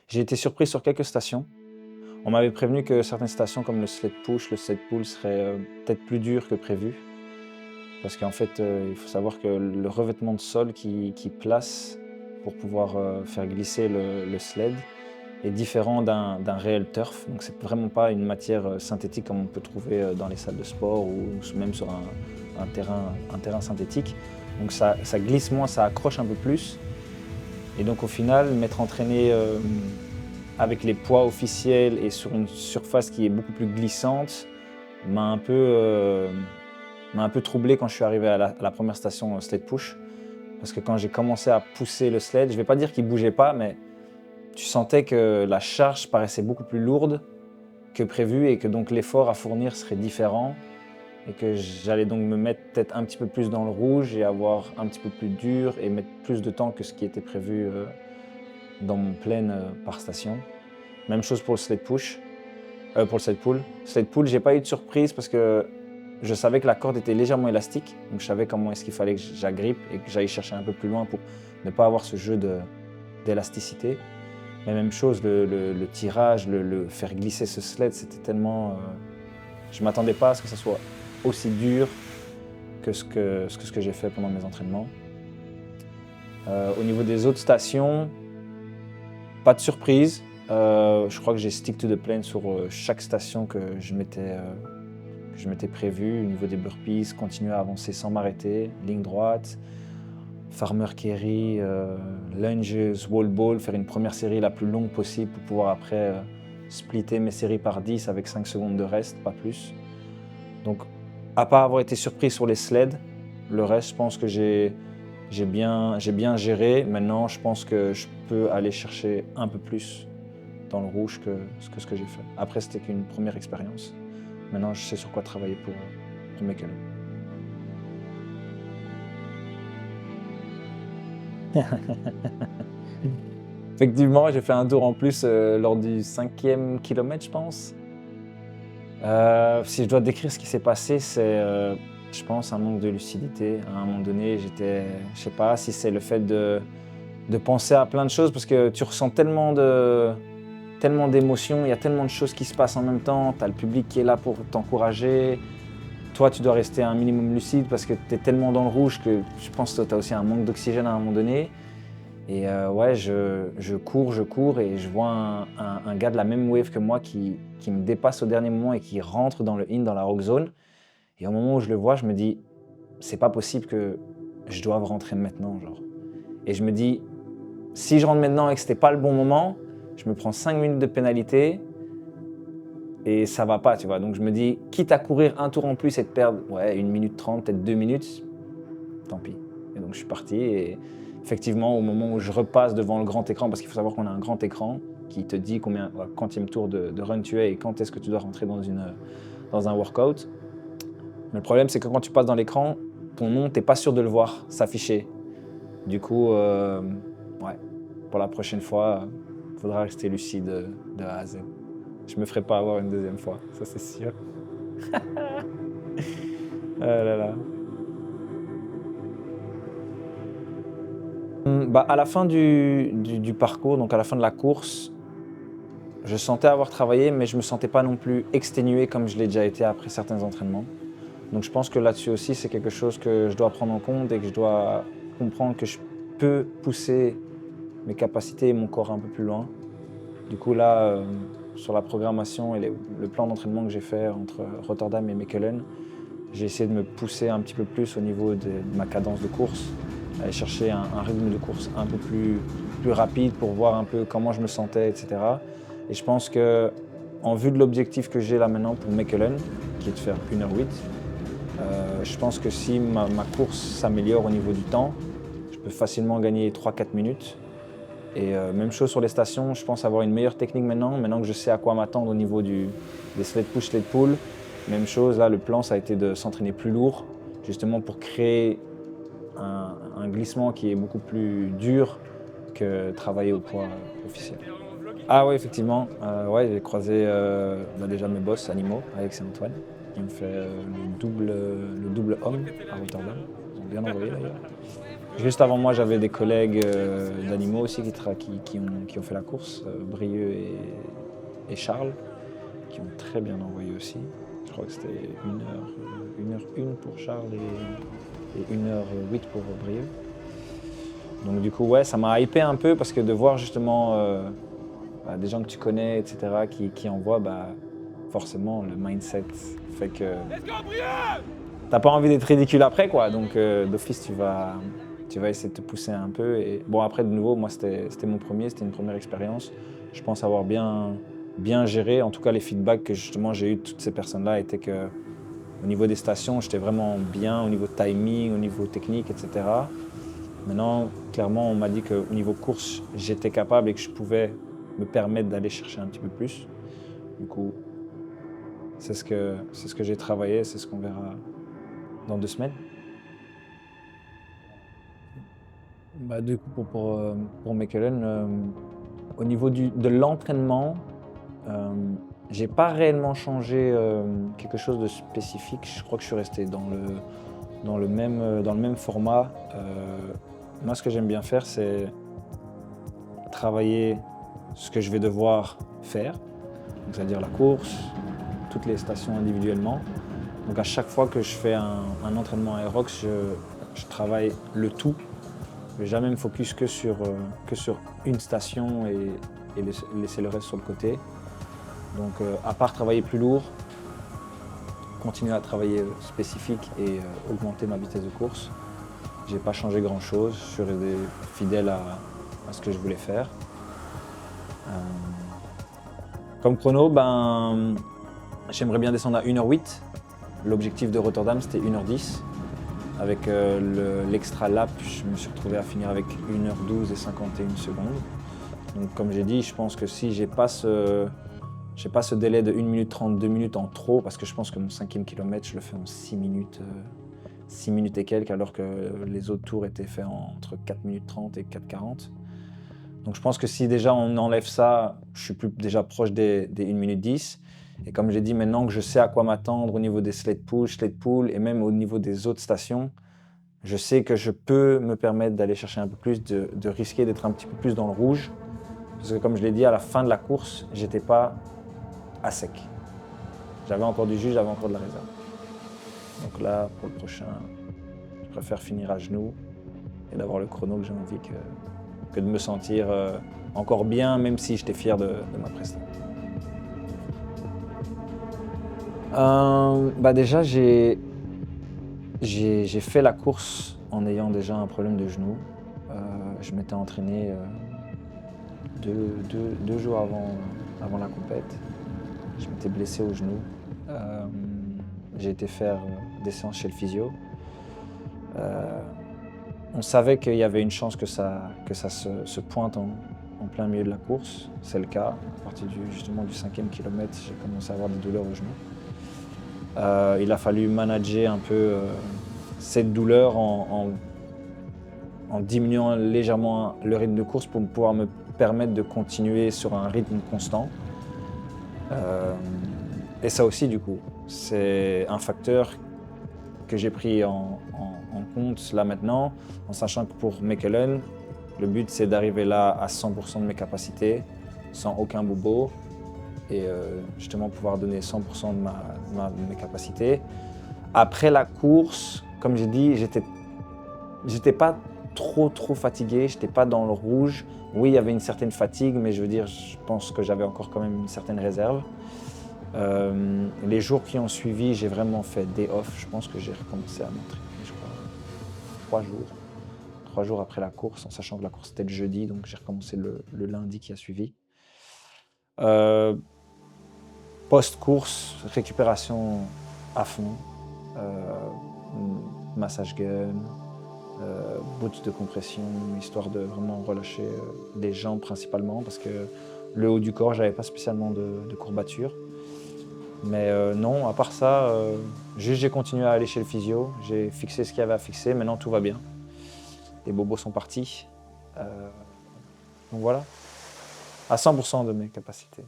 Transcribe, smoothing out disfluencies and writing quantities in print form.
J'ai été surpris sur quelques stations. On m'avait prévenu que certaines stations comme le sled push, le sled pull seraient peut-être plus dures que prévu. Parce qu'en fait, il faut savoir que le revêtement de sol qui place pour pouvoir faire glisser le sled est différent d'un réel turf. Donc c'est vraiment pas une matière synthétique comme on peut trouver dans les salles de sport ou même sur un terrain synthétique. Donc ça glisse moins, ça accroche un peu plus. Et donc au final, m'être entraîné avec les poids officiels et sur une surface qui est beaucoup plus glissante m'a un peu troublé quand je suis arrivé à la première station sled push. Parce que quand j'ai commencé à pousser le sled, je ne vais pas dire qu'il ne bougeait pas, mais tu sentais que la charge paraissait beaucoup plus lourde que prévu et que donc l'effort à fournir serait différent et que j'allais donc me mettre peut-être un petit peu plus dans le rouge et avoir un petit peu plus dur et mettre plus de temps que ce qui était prévu dans mon plein par station. Même chose pour le sled push, pour le sled pull. Sled pull, j'ai pas eu de surprise parce que je savais que la corde était légèrement élastique, donc je savais comment est-ce qu'il fallait que j'agrippe et que j'aille chercher un peu plus loin pour ne pas avoir ce jeu d'élasticité. Mais même chose, le tirage, le faire glisser ce sled, c'était tellement... je ne m'attendais pas à ce que ça soit aussi dur que ce que j'ai fait pendant mes entraînements. Au niveau des autres stations, pas de surprise. Je crois que j'ai stick to the plan sur chaque station que je m'étais prévu. Au niveau des burpees, continuer à avancer sans m'arrêter, ligne droite, farmer carry, lunges, wall ball, faire une première série la plus longue possible pour pouvoir après splitter mes séries par 10 avec 5 secondes de reste, pas plus. Donc, à part avoir été surpris sur les sleds, le reste, je pense que j'ai bien géré. Maintenant, je pense que je peux aller chercher un peu plus dans le rouge que ce que j'ai fait. Après, c'était qu'une première expérience. Maintenant, je sais sur quoi travailler pour Mechelen. Effectivement, j'ai fait un tour en plus lors du 5e kilomètre, je pense. Si je dois décrire ce qui s'est passé, c'est, je pense, un manque de lucidité. À un moment donné, je sais pas si c'est le fait de penser à plein de choses, parce que tu ressens tellement d'émotions, il y a tellement de choses qui se passent en même temps, tu as le public qui est là pour t'encourager. Toi, tu dois rester un minimum lucide parce que tu es tellement dans le rouge que je pense que tu as aussi un manque d'oxygène à un moment donné. Et ouais, je cours et je vois un gars de la même wave que moi qui me dépasse au dernier moment et qui rentre dans le in, dans la rock zone. Et au moment où je le vois, je me dis, c'est pas possible que je doive rentrer maintenant, genre. Et je me dis, si je rentre maintenant et que c'était pas le bon moment, je me prends 5 minutes de pénalité et ça va pas, tu vois. Donc je me dis, quitte à courir un tour en plus et de perdre 1 minute 30, peut-être 2 minutes, tant pis. Et donc je suis parti et effectivement, au moment où je repasse devant le grand écran, parce qu'il faut savoir qu'on a un grand écran qui te dit quantième tour de run tu es et quand est-ce que tu dois rentrer dans un workout. Mais le problème, c'est que quand tu passes dans l'écran, ton nom, t'es pas sûr de le voir s'afficher. Du coup, ouais, pour la prochaine fois, il faudra rester lucide de A à Z. Je me ferai pas avoir une deuxième fois, ça c'est sûr. Ah là là. Bah, à la fin du parcours, donc à la fin de la course, je sentais avoir travaillé, mais je me sentais pas non plus exténué comme je l'ai déjà été après certains entraînements. Donc je pense que là-dessus aussi, c'est quelque chose que je dois prendre en compte et que je dois comprendre que je peux pousser mes capacités et mon corps un peu plus loin. Du coup là, sur la programmation et le plan d'entraînement que j'ai fait entre Rotterdam et Mechelen, j'ai essayé de me pousser un petit peu plus au niveau de ma cadence de course, aller chercher un rythme de course un peu plus rapide pour voir un peu comment je me sentais, etc. Et je pense qu'en vue de l'objectif que j'ai là maintenant pour Mechelen, qui est de faire 1h08, je pense que si ma course s'améliore au niveau du temps, je peux facilement gagner 3-4 minutes. Et même chose sur les stations, je pense avoir une meilleure technique maintenant que je sais à quoi m'attendre au niveau des sled push, sled pull. Même chose, là le plan ça a été de s'entraîner plus lourd, justement pour créer un glissement qui est beaucoup plus dur que travailler au poids officiel. Ah oui, effectivement, ouais, j'ai croisé déjà mes boss animaux, Alex et Antoine. Ils ont fait le double homme à Rotterdam. Ils ont bien envoyé d'ailleurs. Juste avant moi, j'avais des collègues d'animaux aussi qui ont fait la course, Brieux et Charles, qui ont très bien envoyé aussi. Je crois que c'était 1h01 pour Charles et 1h08 pour Brieux. Donc du coup, ouais, ça m'a hypé un peu parce que de voir justement des gens que tu connais, etc., qui envoient, forcément, le mindset fait que t'as pas envie d'être ridicule après, quoi. Donc d'office, tu vas essayer de te pousser un peu. Et bon, après, de nouveau, moi, c'était mon premier, c'était une première expérience. Je pense avoir bien géré. En tout cas, les feedbacks que justement j'ai eu de toutes ces personnes-là étaient que au niveau des stations, j'étais vraiment bien, au niveau timing, au niveau technique, etc. Maintenant, clairement, on m'a dit qu'au niveau course, j'étais capable et que je pouvais me permettre d'aller chercher un petit peu plus. Du coup, c'est ce que j'ai travaillé, c'est ce qu'on verra dans 2 semaines. Du coup, pour Mechelen, au niveau de l'entraînement, euh, j'ai pas réellement changé quelque chose de spécifique. Je crois que je suis resté dans le même format. Moi, ce que j'aime bien faire, c'est travailler ce que je vais devoir faire, donc c'est-à-dire la course, toutes les stations individuellement. Donc à chaque fois que je fais un entraînement Aerox, je travaille le tout. Je ne vais jamais me focus que sur une station et laisser le reste sur le côté. Donc à part travailler plus lourd, continuer à travailler spécifique et augmenter ma vitesse de course, j'ai pas changé grand chose. Je suis resté fidèle à ce que je voulais faire. Comme chrono, j'aimerais bien descendre à 1h08. L'objectif de Rotterdam, c'était 1h10. Avec l'extra lap, je me suis retrouvé à finir avec 1h12 et 51 secondes. Donc comme j'ai dit, je pense que si j'ai pas ce délai de 1 minute 30, 2 minutes en trop, parce que je pense que mon 5e kilomètre, je le fais en 6 minutes, 6 minutes et quelques, alors que les autres tours étaient faits entre 4 minutes 30 et 4:40. Donc je pense que si déjà on enlève ça, je suis plus déjà proche des 1 minute 10. Et comme j'ai dit, maintenant que je sais à quoi m'attendre au niveau des sled push, sled pull et même au niveau des autres stations, je sais que je peux me permettre d'aller chercher un peu plus, de risquer d'être un petit peu plus dans le rouge. Parce que comme je l'ai dit, à la fin de la course, j'étais pas à sec. J'avais encore du jus, j'avais encore de la réserve. Donc là, pour le prochain, je préfère finir à genoux et d'avoir le chrono que j'ai envie que de me sentir encore bien, même si j'étais fier de ma prestation. Déjà, j'ai fait la course en ayant déjà un problème de genou. Je m'étais entraîné 2 jours avant la compète. Je m'étais blessé au genou. J'ai été faire des séances chez le physio. On savait qu'il y avait une chance que ça se pointe en plein milieu de la course. C'est le cas. À partir justement du 5e kilomètre, j'ai commencé à avoir des douleurs au genou. Il a fallu manager un peu cette douleur en diminuant légèrement le rythme de course pour pouvoir me permettre de continuer sur un rythme constant. Et ça aussi, du coup, c'est un facteur que j'ai pris en compte là maintenant, en sachant que pour Mechelen, le but c'est d'arriver là à 100% de mes capacités, sans aucun bobo, et justement pouvoir donner 100% de mes capacités. Après la course, comme j'ai dit, j'étais pas trop fatigué, j'étais pas dans le rouge. Oui, il y avait une certaine fatigue, mais je veux dire, je pense que j'avais encore quand même une certaine réserve. Les jours qui ont suivi, j'ai vraiment fait day off. Je pense que j'ai recommencé à m'entraîner, je crois, 3 jours après la course, en sachant que la course était le jeudi, donc j'ai recommencé le lundi qui a suivi. Post-course, récupération à fond, massage gun, boots de compression, histoire de vraiment relâcher les jambes principalement, parce que le haut du corps, j'avais pas spécialement de courbatures. Mais non, à part ça, juste j'ai continué à aller chez le physio, j'ai fixé ce qu'il y avait à fixer, maintenant tout va bien. Les bobos sont partis. Donc voilà, à 100% de mes capacités.